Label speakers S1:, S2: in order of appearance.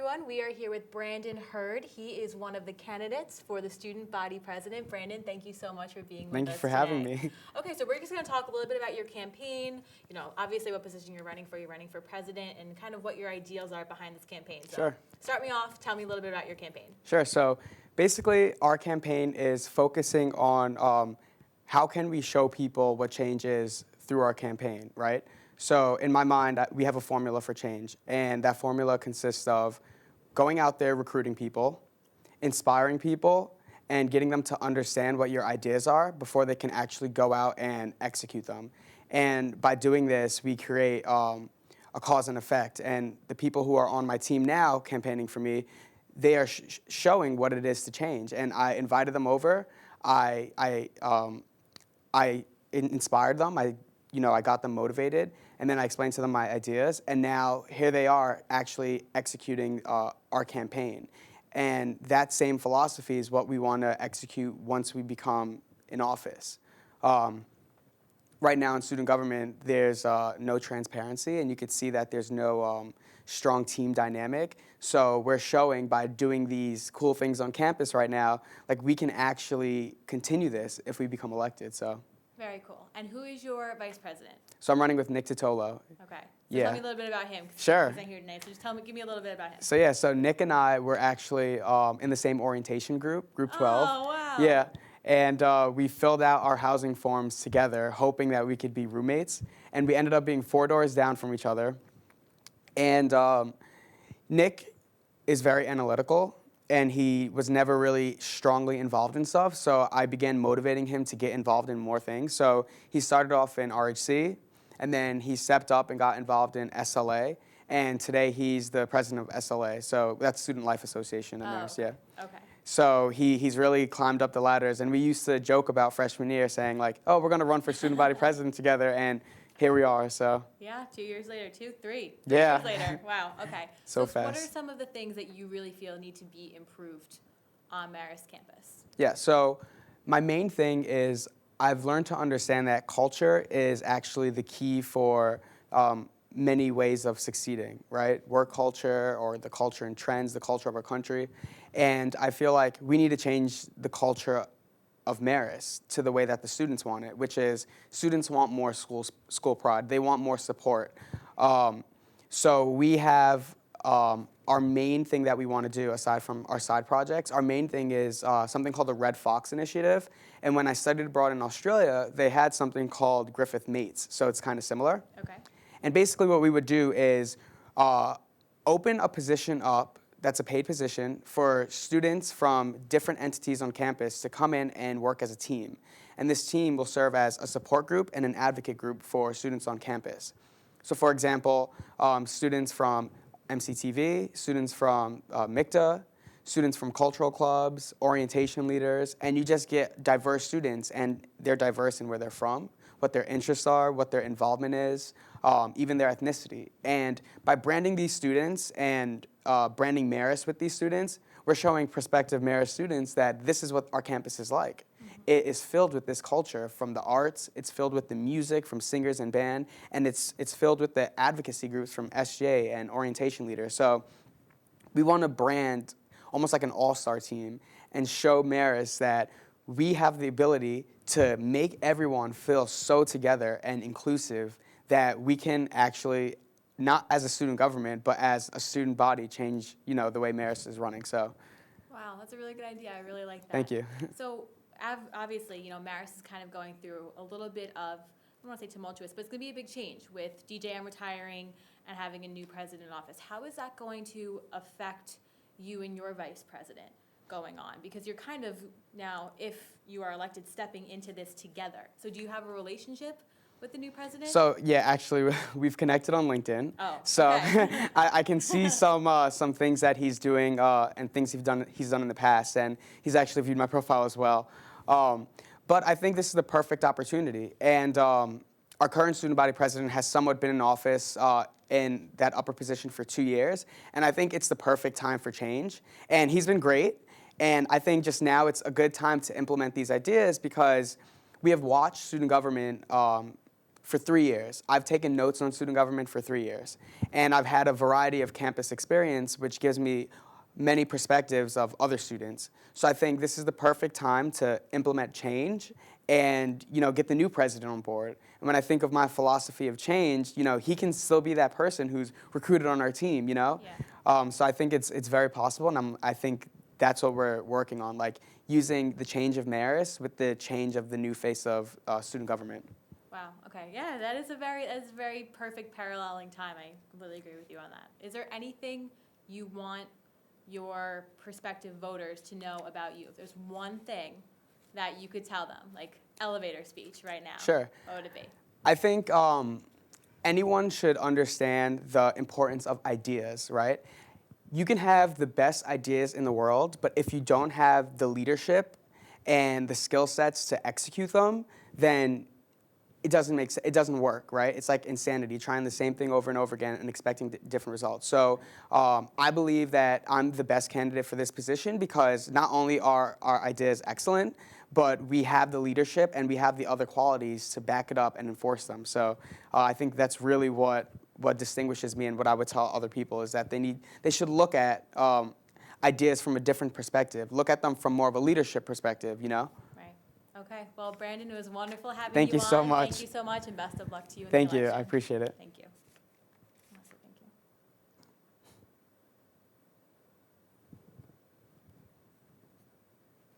S1: everyone. We are here with Brandon Hurd. He is one of the candidates for the student body president. Brandon, thank you so much for being with us
S2: Thank you for
S1: today.
S2: having me.
S1: Okay, so we're just going to talk a little bit about your campaign, you know, obviously what position you're running for president, and kind of what your ideals are behind this campaign. So
S2: Sure.
S1: Start me off, tell me a little bit about your campaign.
S2: Sure. So basically, our campaign is focusing on how can we show people what change is through our campaign, right? So in my mind, we have a formula for change, and that formula consists of going out there recruiting people, inspiring people, and getting them to understand what your ideas are before they can actually go out and execute them. And by doing this, we create a cause and effect. And the people who are on my team now campaigning for me, they are showing what it is to change. And I invited them over. I inspired them. I got them motivated, and then I explained to them my ideas, and now here they are actually executing our campaign. And that same philosophy is what we want to execute once we become in office. Right now in student government, there's no transparency, and you could see that there's no strong team dynamic. So we're showing by doing these cool things on campus right now, like we can actually continue this if we become elected. So.
S1: Very cool. And who is your vice president?
S2: So I'm running with Nick Titolo.
S1: Okay. So
S2: Yeah.
S1: Tell me a little bit about him.
S2: Sure.
S1: He's not here tonight, so just give me a little bit about him.
S2: So Nick and I were actually in the same orientation group, Group 12.
S1: Oh, wow.
S2: Yeah. And we filled out our housing forms together, hoping that we could be roommates. And we ended up being 4 doors down from each other. And Nick is very analytical, and he was never really strongly involved in stuff. So I began motivating him to get involved in more things. So he started off in RHC, and then he stepped up and got involved in SLA. And today he's the president of SLA. So that's Student Life Association in Marist,
S1: okay.
S2: yeah.
S1: Okay.
S2: So he's really climbed up the ladders. And we used to joke about freshman year saying like, oh, we're going to run for student body president together. And here we are, so.
S1: Yeah, 2 years later, 3
S2: yeah.
S1: years later. Wow, okay.
S2: So fast.
S1: What are some of the things that you really feel need to be improved on Marist campus?
S2: Yeah, so my main thing is I've learned to understand that culture is actually the key for many ways of succeeding, right? Work culture or the culture and trends, the culture of our country. And I feel like we need to change the culture of Marist to the way that the students want it, which is students want more school pride. They want more support. So we have our main thing that we want to do, aside from our side projects, our main thing is something called the Red Fox Initiative. And when I studied abroad in Australia, they had something called Griffith Mates. So it's kind of similar.
S1: Okay.
S2: And basically what we would do is open a position up that's a paid position for students from different entities on campus to come in and work as a team. And this team will serve as a support group and an advocate group for students on campus. So for example, students from MCTV, students from MCTA, students from cultural clubs, orientation leaders, and you just get diverse students, and they're diverse in where they're from, what their interests are, what their involvement is, even their ethnicity. And by branding these students and branding Marist with these students, we're showing prospective Marist students that this is what our campus is like. Mm-hmm. It is filled with this culture from the arts, it's filled with the music from singers and band, and it's filled with the advocacy groups from SJ and orientation leaders. So we want to brand almost like an all-star team and show Marist that we have the ability to make everyone feel so together and inclusive that we can actually, not as a student government, but as a student body, change, the way Marist is running. So.
S1: Wow, that's a really good idea. I really like that.
S2: Thank you.
S1: So obviously, Marist is kind of going through a little bit of, I don't want to say tumultuous, but it's going to be a big change with DJM retiring and having a new president in office. How is that going to affect you and your vice president going on? Because you're kind of now, if you are elected, stepping into this together. So do you have a relationship with the new president?
S2: So yeah, actually, we've connected on LinkedIn.
S1: Oh,
S2: so
S1: okay.
S2: I can see some things that he's doing and things he's done in the past, and he's actually viewed my profile as well. But I think this is the perfect opportunity, and our current student body president has somewhat been in office in that upper position for 2 years, and I think it's the perfect time for change. And he's been great, and I think just now it's a good time to implement these ideas because we have watched student government for 3 years. I've taken notes on student government for 3 years. And I've had a variety of campus experience, which gives me many perspectives of other students. So I think this is the perfect time to implement change and, get the new president on board. And when I think of my philosophy of change, he can still be that person who's recruited on our team,
S1: Yeah.
S2: So I think it's very possible, and I think that's what we're working on, like using the change of Marist with the change of the new face of student government.
S1: Wow. Okay. Yeah, that is a very perfect paralleling time. I completely agree with you on that. Is there anything you want your prospective voters to know about you? If there's one thing that you could tell them, like elevator speech right now,
S2: Sure.
S1: what would it be?
S2: I think anyone should understand the importance of ideas, right? You can have the best ideas in the world, but if you don't have the leadership and the skill sets to execute them, then it doesn't work, right? It's like insanity, trying the same thing over and over again and expecting different results. So I believe that I'm the best candidate for this position because not only are our ideas excellent, but we have the leadership and we have the other qualities to back it up and enforce them. So I think that's really what distinguishes me, and what I would tell other people is that they should look at ideas from a different perspective, look at them from more of a leadership perspective,
S1: Right. Okay. Well, Brandon, it was wonderful having
S2: Thank you
S1: on.
S2: so much.
S1: Thank you so much, and best of luck to you in
S2: Thank
S1: the
S2: you.
S1: election.
S2: I appreciate it.
S1: Thank you.